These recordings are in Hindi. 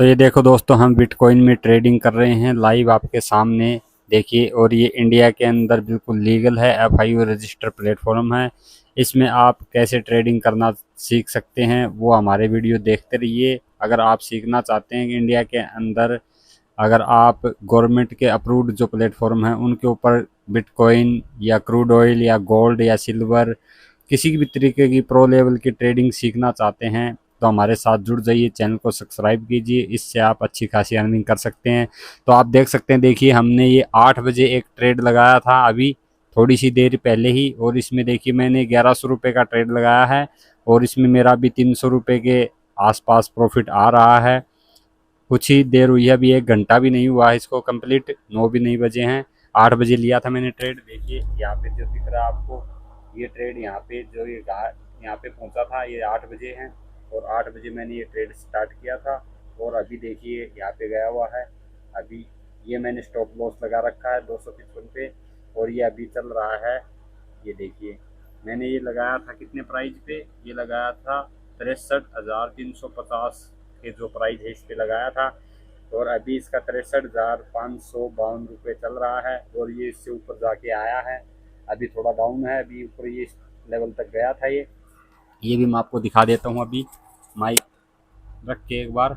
तो ये देखो दोस्तों, हम बिटकॉइन में ट्रेडिंग कर रहे हैं लाइव आपके सामने। देखिए, और ये इंडिया के अंदर बिल्कुल लीगल है, एफआईयू रजिस्टर प्लेटफॉर्म है। इसमें आप कैसे ट्रेडिंग करना सीख सकते हैं वो हमारे वीडियो देखते रहिए। अगर आप सीखना चाहते हैं कि इंडिया के अंदर अगर आप गवर्नमेंट के अप्रूव्ड जो प्लेटफॉर्म हैं उनके ऊपर बिटकॉइन या क्रूड ऑयल या गोल्ड या सिल्वर किसी भी तरीके की प्रो लेवल की ट्रेडिंग सीखना चाहते हैं तो हमारे साथ जुड़ जाइए, चैनल को सब्सक्राइब कीजिए। इससे आप अच्छी खासी अर्निंग कर सकते हैं। तो आप देख सकते हैं, देखिए हमने ये 8 बजे एक ट्रेड लगाया था अभी थोड़ी सी देर पहले ही, और इसमें देखिए मैंने 1100 रुपये का ट्रेड लगाया है और इसमें मेरा अभी 300 रुपये के आसपास प्रॉफिट आ रहा है। कुछ ही देर हुई है, अभी 1 घंटा भी नहीं हुआ है इसको कंप्लीट, 9 भी नहीं बजे हैं। 8 बजे लिया था मैंने ट्रेड। देखिए यहाँ पे जो दिख रहा है आपको, ये ट्रेड यहाँ पे जो ये यहाँ पे पहुँचा था ये 8 बजे है, और 8 बजे मैंने ये ट्रेड स्टार्ट किया था और अभी देखिए यहाँ पे गया हुआ है। अभी ये मैंने स्टॉप लॉस लगा रखा है 255 पे, और ये अभी चल रहा है। ये देखिए मैंने ये लगाया था कितने प्राइस पे, ये लगाया था 63,350 के जो प्राइस है इस पे लगाया था, और अभी इसका 63,552 रुपये चल रहा है, और ये इससे ऊपर जाके आया है। अभी थोड़ा डाउन है, अभी ऊपर ये लेवल तक गया था। ये भी मैं आपको दिखा देता हूँ अभी माइक रख के एक बार।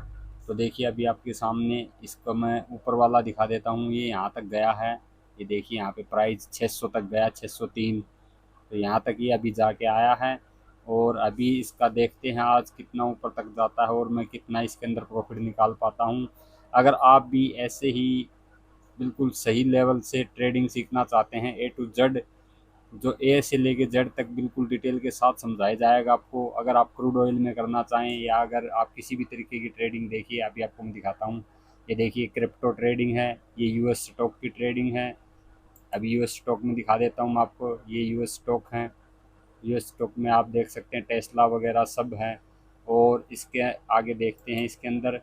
तो देखिए अभी आपके सामने इसको मैं ऊपर वाला दिखा देता हूँ, ये यहाँ तक गया है। ये देखिए यहाँ पे प्राइस 600 तक गया, 603। तो यहाँ तक ये अभी जाके आया है, और अभी इसका देखते हैं आज कितना ऊपर तक जाता है और मैं कितना इसके अंदर प्रॉफिट निकाल पाता हूँ। अगर आप भी ऐसे ही बिल्कुल सही लेवल से ट्रेडिंग सीखना चाहते हैं, ए टू जेड, जो ए से लेके जेड तक बिल्कुल डिटेल के साथ समझाया जाएगा आपको। अगर आप क्रूड ऑयल में करना चाहें या अगर आप किसी भी तरीके की ट्रेडिंग, देखिए अभी आपको मैं दिखाता हूँ। ये देखिए क्रिप्टो ट्रेडिंग है, ये यूएस स्टॉक की ट्रेडिंग है। अभी यूएस स्टॉक में दिखा देता हूँ मैं आपको, ये यूएस स्टॉक हैं। यूएस स्टॉक में आप देख सकते हैं टेस्ला वगैरह सब है। और इसके आगे देखते हैं इसके अंदर,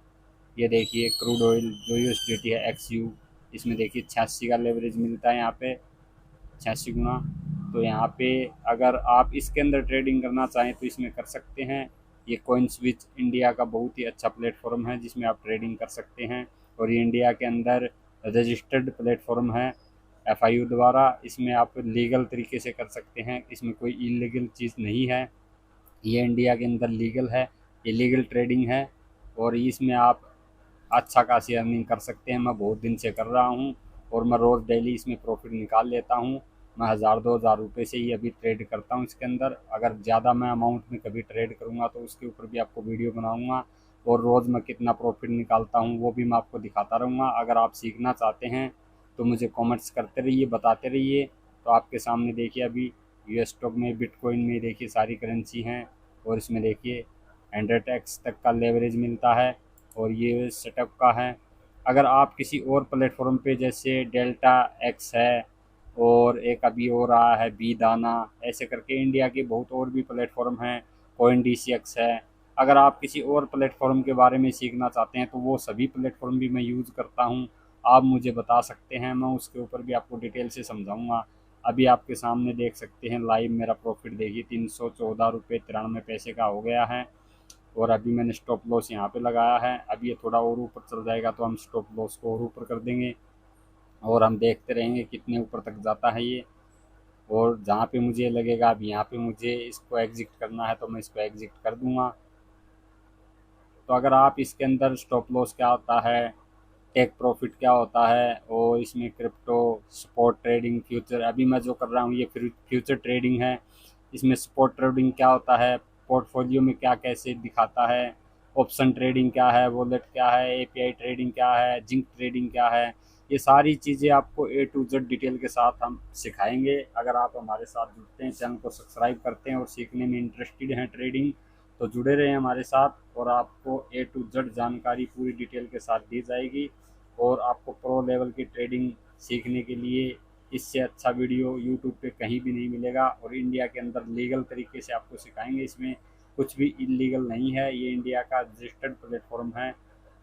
ये देखिए क्रूड ऑयल जो यूएसडीटी है एक्सयू, इसमें देखिए 86 का लेवरेज मिलता है यहाँ पे, 86 गुना। तो यहाँ पे अगर आप इसके अंदर ट्रेडिंग करना चाहें तो इसमें कर सकते हैं। ये कॉइन स्विच इंडिया का बहुत ही अच्छा प्लेटफॉर्म है जिसमें आप ट्रेडिंग कर सकते हैं, और ये इंडिया के अंदर रजिस्टर्ड प्लेटफॉर्म है एफआईयू द्वारा। इसमें आप लीगल तरीके से कर सकते हैं, इसमें कोई इलीगल चीज़ नहीं है। ये इंडिया के अंदर लीगल है, ये लीगल ट्रेडिंग है, और इसमें आप अच्छा खासी अर्निंग कर सकते हैं। मैं बहुत दिन से कर रहा हूँ और मैं रोज़ डेली इसमें प्रॉफिट निकाल लेता हूँ। मैं 1000-2000 रुपये से ही अभी ट्रेड करता हूँ इसके अंदर। अगर ज़्यादा मैं अमाउंट में कभी ट्रेड करूँगा तो उसके ऊपर भी आपको वीडियो बनाऊँगा, और रोज़ मैं कितना प्रॉफिट निकालता हूँ वो भी मैं आपको दिखाता रहूँगा। अगर आप सीखना चाहते हैं तो मुझे कमेंट्स करते रहिए, बताते रहिए। तो आपके सामने देखिए अभी यूएस स्टॉक में, बिटकॉइन में देखिए सारी करेंसी हैं, और इसमें देखिए 100x तक का लेवरेज मिलता है, और ये सेटअप का है। अगर आप किसी और प्लेटफॉर्म पे जैसे डेल्टा एक्स है, और एक अभी हो रहा है बी दाना, ऐसे करके इंडिया के बहुत और भी प्लेटफॉर्म हैं, कोइन डी सी एक्स है। अगर आप किसी और प्लेटफॉर्म के बारे में सीखना चाहते हैं तो वो सभी प्लेटफॉर्म भी मैं यूज़ करता हूँ, आप मुझे बता सकते हैं, मैं उसके ऊपर भी आपको डिटेल से समझाऊंगा। अभी आपके सामने देख सकते हैं लाइव मेरा प्रॉफिट देखिए 314 रुपये 93 पैसे का हो गया है, और अभी मैंने स्टॉप लॉस यहाँ पे लगाया है। अभी ये थोड़ा और ऊपर चल जाएगा तो हम स्टॉप लॉस को और ऊपर कर देंगे, और हम देखते रहेंगे कितने ऊपर तक जाता है ये। और जहाँ पे मुझे लगेगा अभी यहाँ पे मुझे इसको एग्जिट करना है तो मैं इसको एग्जिट कर दूँगा। तो अगर आप इसके अंदर स्टॉप लॉस क्या होता है, टेक प्रॉफिट क्या होता है, और इसमें क्रिप्टो स्पॉट ट्रेडिंग, फ्यूचर, अभी मैं जो कर रहा हूँ ये फ्यूचर ट्रेडिंग है। इसमें स्पॉट ट्रेडिंग क्या होता है, पोर्टफोलियो में क्या कैसे दिखाता है, ऑप्शन ट्रेडिंग क्या है, वॉलेट क्या है, एपीआई ट्रेडिंग क्या है, जिंक ट्रेडिंग क्या है, ये सारी चीज़ें आपको ए टू जेड डिटेल के साथ हम सिखाएंगे। अगर आप हमारे साथ जुड़ते हैं, चैनल को सब्सक्राइब करते हैं और सीखने में इंटरेस्टेड हैं ट्रेडिंग, तो जुड़े रहें हमारे साथ, और आपको ए टू जेड जानकारी पूरी डिटेल के साथ दी जाएगी। और आपको प्रो लेवल की ट्रेडिंग सीखने के लिए इससे अच्छा वीडियो यूट्यूब पे कहीं भी नहीं मिलेगा, और इंडिया के अंदर लीगल तरीके से आपको सिखाएंगे। इसमें कुछ भी इलीगल नहीं है, ये इंडिया का रजिस्टर्ड प्लेटफॉर्म है।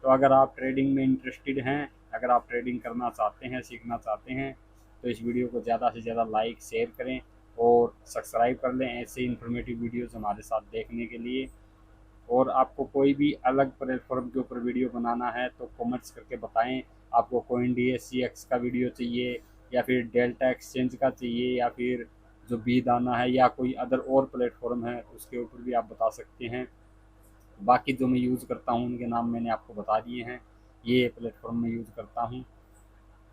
तो अगर आप ट्रेडिंग में इंटरेस्टेड हैं, अगर आप ट्रेडिंग करना चाहते हैं, सीखना चाहते हैं, तो इस वीडियो को ज़्यादा से ज़्यादा लाइक शेयर करें और सब्सक्राइब कर लें ऐसे इन्फॉर्मेटिव वीडियोज़ हमारे साथ देखने के लिए। और आपको कोई भी अलग प्लेटफॉर्म के ऊपर वीडियो बनाना है तो कमेंट्स करके बताएं। आपको CoinDSCX का वीडियो चाहिए या फिर डेल्टा एक्सचेंज का चाहिए या फिर जो बी दाना है या कोई अदर और प्लेटफॉर्म है उसके ऊपर भी आप बता सकते हैं। बाकी जो मैं यूज़ करता हूँ उनके नाम मैंने आपको बता दिए हैं, ये प्लेटफॉर्म मैं यूज़ करता हूँ।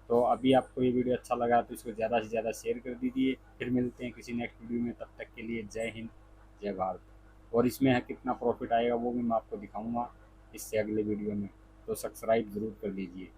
तो अभी आपको ये वीडियो अच्छा लगा तो इसको ज़्यादा से ज़्यादा शेयर कर दीजिए। फिर मिलते हैं किसी नेक्स्ट वीडियो में, तब तक के लिए जय हिंद जय भारत। और इसमें है कितना प्रॉफिट आएगा वो भी मैं आपको दिखाऊंगा इससे अगले वीडियो में, तो सब्सक्राइब ज़रूर कर लीजिए।